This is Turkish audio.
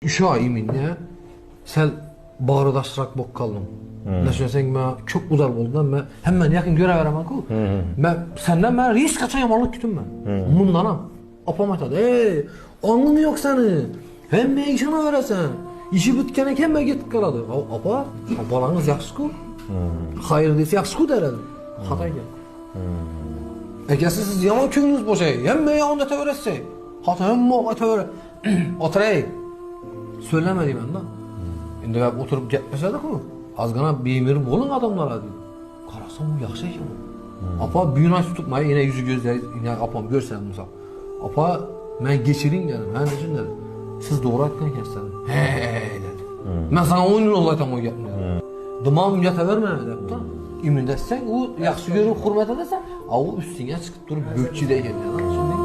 3 ay minne sen bağırdaştırak bok kaldım. Düşünsen ben çok uzak oldum ben hemen yakın göreveremem ki. Ben senden ben risk kaçan yamanlık kütüm ben. Bundanam. Apam açadı. Anlım yok seni. Hem meyişana veresen. İşi bitkene hem gitip kaladı. Apa, balanız yaxşı ku. Hayır dese yaxşı ku deredi. Hatay gel. Eğer siz yaman köyünüz boşay. Hem meyi onda teveretse. Hatay hem muğa tever. Oturayım. Söylemedi ben da. Şimdi ben oturup gitmeseydik o. Az gana beymirim olun adamlara dedi. Karasam o yaxşı ekan. Apa büyün aç tutmayı yine yüzü gözleri yine apam görsen misal. Apa ben geçirin dedim. Ben için dedim. Siz doğru etken kestim. Dedi. Ben sana 10 yıl olaytam o yapmıyor. Dımağım yata verme dedim da. İmin desen o yaxşı görüp hürmet edersen, o üstüne çıkıp durup gökçü de geliyor. Şimdi